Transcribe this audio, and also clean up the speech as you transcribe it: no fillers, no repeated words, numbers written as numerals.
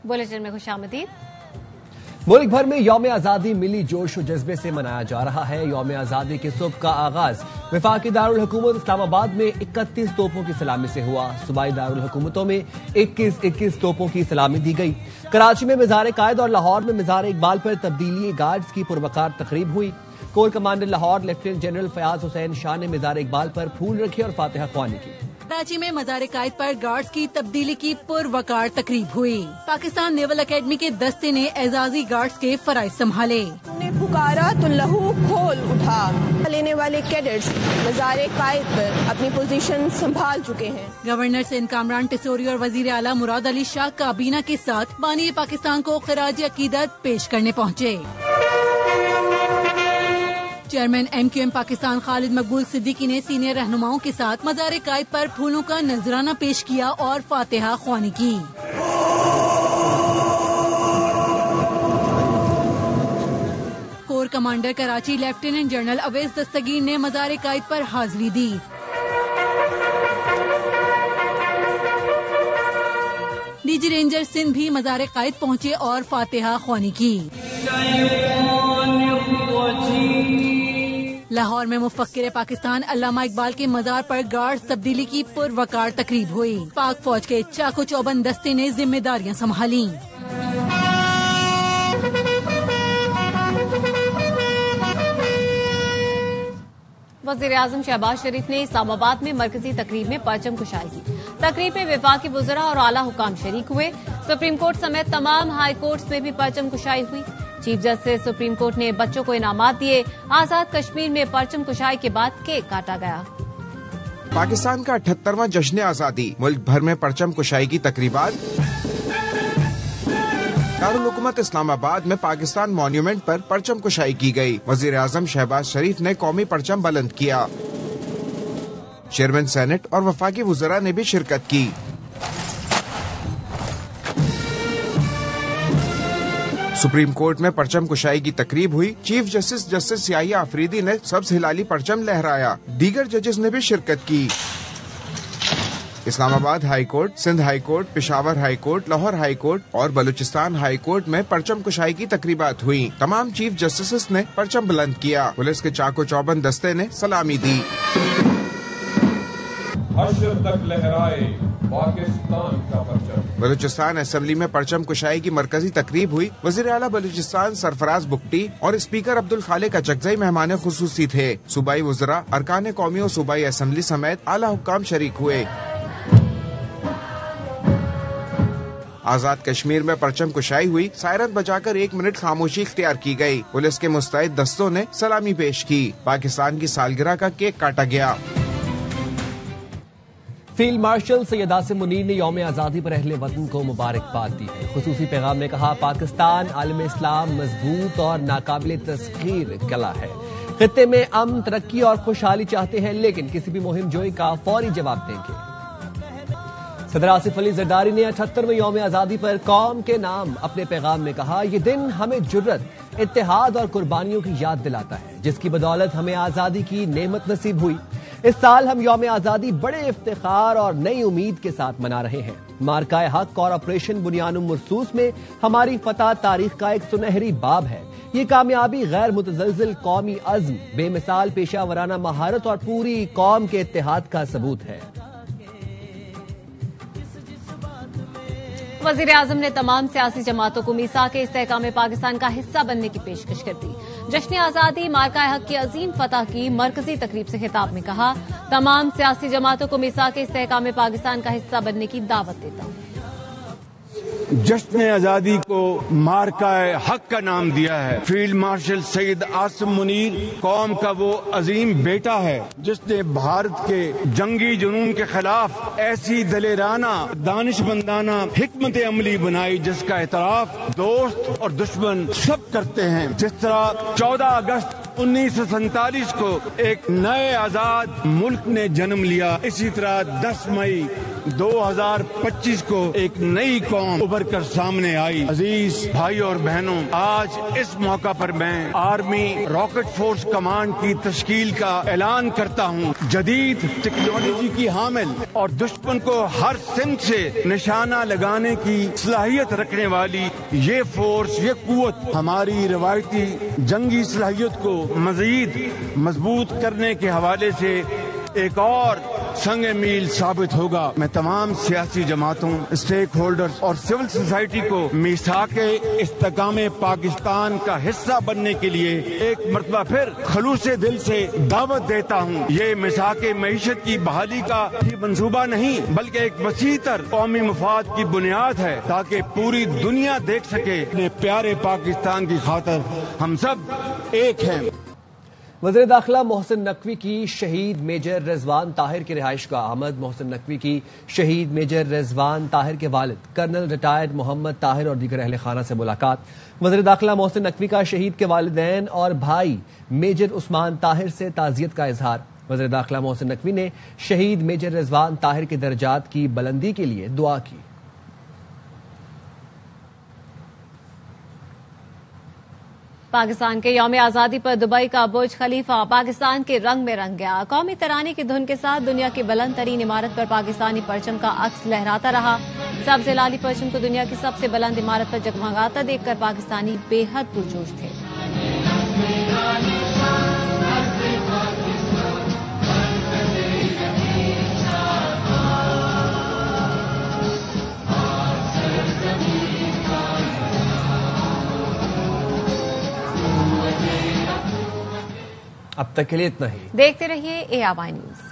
Bulletin में खुशामदीद। मुल्क भर में यौम आज़ादी मिली जोश और जज्बे से मनाया जा रहा है। यौम आज़ादी के सुबह का आगाज वफाकी दारुल हुकूमत इस्लामाबाद में 31 तोपों की सलामी से हुआ। सूबाई दारुल हुकूमतों में 21 तोपों की सलामी दी गई। कराची में मज़ार कायद और लाहौर में मज़ार इकबाल पर तब्दीली गार्ड्स की पुरवकार तकरीब हुई। Core commander Lahore lieutenant general Fayaz Hussain Shah ने मज़ार इकबाल पर फूल रखे और फातिहा ख्वानी की। कराची में मज़ार कायद पर गार्ड्स की तब्दीली की पुरवकार तकरीब हुई। पाकिस्तान नेवल एकेडमी के दस्ते ने एजाजी गार्ड्स के फराइज संभाले। ने पुकारा तो लहू खोल उठा। लेने वाले कैडेट्स मज़ार कायद पर अपनी पोजीशन संभाल चुके हैं। गवर्नर सिंध कामरान टिसोरी और वजीर आला मुराद अली शाह काबीना के साथ बानी पाकिस्तान को खराज अकीदत पेश करने पहुँचे। चेयरमैन MQM पाकिस्तान खालिद मकबूल सिद्दीकी ने सीनियर रहनुमाओं के साथ मज़ार कायद पर फूलों का नजराना पेश किया और फातिहा ख्वानी की। Corps commander Karachi lieutenant general Awais Dastgir ने मज़ार कायद पर हाजिरी दी। डीजी रेंजर सिंध भी मज़ार कायद पहुंचे और फातिहा ख्वानी की। लाहौर में मुफक्किर पाकिस्तान अल्लामा इकबाल के मज़ार पर गार्ड्स तब्दीली की पुरवकार तकरीब हुई। पाक फौज के चाको चौबंद दस्ते ने जिम्मेदारियां संभाली। वज़ीर आज़म शहबाज शरीफ ने इस्लामाबाद में मरकजी तकरीब में परचम कुशाई की। तकरीब में वफाकी वज़रा और आला हुकाम शरीक हुए। सुप्रीम कोर्ट समेत तमाम हाई कोर्ट्स में भी परचम कुशाई हुई। चीफ जस्टिस सुप्रीम कोर्ट ने बच्चों को इनामात दिए। आजाद कश्मीर में परचम कुशाई के बाद केक काटा गया। पाकिस्तान का 78वां जश्न आजादी, मुल्क भर में परचम कुशाई की तकरीबात। दारुल हुकूमत इस्लामाबाद में पाकिस्तान मॉन्यूमेंट पर परचम कुशाई की गई। वजीर आज़म शहबाज शरीफ ने कौमी परचम बुलंद किया। चेयरमैन सेनेट और वफाकी वज़रा ने भी शिरकत की। सुप्रीम कोर्ट में परचम कुशाई की तकरीब हुई। चीफ जस्टिस याहिया अफरीदी ने सब्ज हिलाली परचम लहराया। दीगर जजेस ने भी शिरकत की। Islamabad high court, Sindh high court, Peshawar high court, Lahore high court और बलूचिस्तान हाई कोर्ट में परचम कुशाई की तकरीबात हुई। तमाम चीफ जस्टिस ने परचम बुलंद किया। पुलिस के चाको चौबंद दस्ते ने सलामी दी। हश्र तक लहराए पाकिस्तान का परचम। बलूचिस्तान असेंबली में परचम कुशाई की मरकजी तकरीब हुई। वजीर आला बलूचिस्तान सरफराज बुगटी और स्पीकर अब्दुल खालिक अचकज़ई मेहमान खुसूसी थे। सूबाई वज़रा, अरकान कौमी और सूबाई असेंबली समेत आला हुक्काम शरीक हुए। आजाद कश्मीर में परचम कुशाई हुई। सायरन बजाकर 1 मिनट खामोशी इख्तियार की गई। पुलिस के मुस्तैद दस्तों ने सलामी पेश की। पाकिस्तान की सालगिरह का केक काटा गया। फील्ड मार्शल सैयद आसिम मुनीर ने यौम आज़ादी पर अहले वतन को मुबारकबाद दी है। खुसूसी पैगाम में कहा, पाकिस्तान आलम इस्लाम मजबूत और नाकाबिल तस्खीर कला है। खित्ते में अमन, तरक्की और खुशहाली चाहते हैं, लेकिन किसी भी मुहिम जोई का फौरी जवाब देंगे। सदर आसिफ अली जरदारी ने 78वें यौम आज़ादी पर कौम के नाम अपने पैगाम में कहा, ये दिन हमें जुर्रत, इत्तेहाद और कुर्बानियों की याद दिलाता है, जिसकी बदौलत हमें आज़ादी की नेमत नसीब हुई। इस साल हम यौम आज़ादी बड़े इफ्तिखार और नई उम्मीद के साथ मना रहे हैं। मार्काए हक और ऑपरेशन बुनियानुम मरसूस में हमारी फतह तारीख का एक सुनहरी बाब है। ये कामयाबी गैर मुतज़लज़िल कौमी अज़्म, बेमिसाल पेशा वराना महारत और पूरी कौम के इत्तेहाद का सबूत है। वज़ीर आज़म ने तमाम सियासी जमातों को मीसाक इस्तेहकाम पाकिस्तान का हिस्सा बनने की पेशकश कर दी। जश्न आज़ादी मार्का हक की अजीम फतह की मरकजी तकरीब से खिताब में कहा, तमाम सियासी जमातों को मीसाक इस्तेहकाम पाकिस्तान का हिस्सा बनने की दावत देता हूँ। जश्न आजादी को मार्काए हक का नाम दिया है। फील्ड मार्शल सैयद आसिम मुनीर कौम का वो अजीम बेटा है जिसने भारत के जंगी जुनून के खिलाफ ऐसी दलेराना, दानिशमंदाना हिकमत अमली बनाई जिसका एतराफ दोस्त और दुश्मन सब करते हैं। जिस तरह 14 अगस्त 1947 को एक नए आजाद मुल्क ने जन्म लिया, इसी तरह 10 मई 2025 کو ایک نئی قوم ابھر کر سامنے آئی. عزیز بھائی اور بہنوں، آج اس موقع پر میں آرمی راکٹ فورس کمانڈ کی تشکیل کا اعلان کرتا ہوں. جدید ٹیکنالوجی کی حامل اور دشمن کو ہر سمت سے نشانہ لگانے کی صلاحیت رکھنے والی یہ فورس، یہ قوت ہماری روایتی جنگی صلاحیت کو مزید مضبوط کرنے کے حوالے سے ایک اور سنگ میل ثابت ہوگا. میں تمام سیاسی جماعتوں، اسٹیک ہولڈرز اور سول سوسائٹی کو میثاق استحکام پاکستان کا حصہ بننے کے لیے ایک مرتبہ پھر خلوص دل سے دعوت دیتا ہوں. یہ میثاق معیشت کی بحالی کا ہی منصوبہ نہیں بلکہ ایک وسیع تر قومی مفاد کی بنیاد ہے تاکہ پوری دنیا دیکھ سکے اپنے پیارے پاکستان کی خاطر ہم سب ایک ہیں. وزیر داخلہ محسن نقوی کی شہید میجر رضوان طاہر کی رہائش گاہ. احمد محسن نقوی کی شہید میجر رضوان طاہر کے والد کرنل ریٹائرڈ محمد طاہر اور دیگر اہل خانہ سے ملاقات. وزیر داخلہ محسن نقوی کا شہید کے والدین اور بھائی میجر عثمان طاہر سے تعزیت کا اظہار. وزیر داخلہ محسن نقوی نے شہید میجر رضوان طاہر کے درجات کی بلندی کے لیے دعا کی. پاکستان کے یوم آزادی پر دبئی کا برج خلیفہ پاکستان کے رنگ میں رنگ گیا. قومی ترانے کی دھن کے ساتھ دنیا کی بلند ترین عمارت پر پاکستانی پرچم کا عکس لہراتا رہا. سبز لالی پرچم کو دنیا کی سب سے بلند عمارت پر جگمگاتا دیکھ کر پاکستانی بے حد پرجوش تھے. اب تک کے لیے اتنا ہی. دیکھتے رہیے ARY نیوز.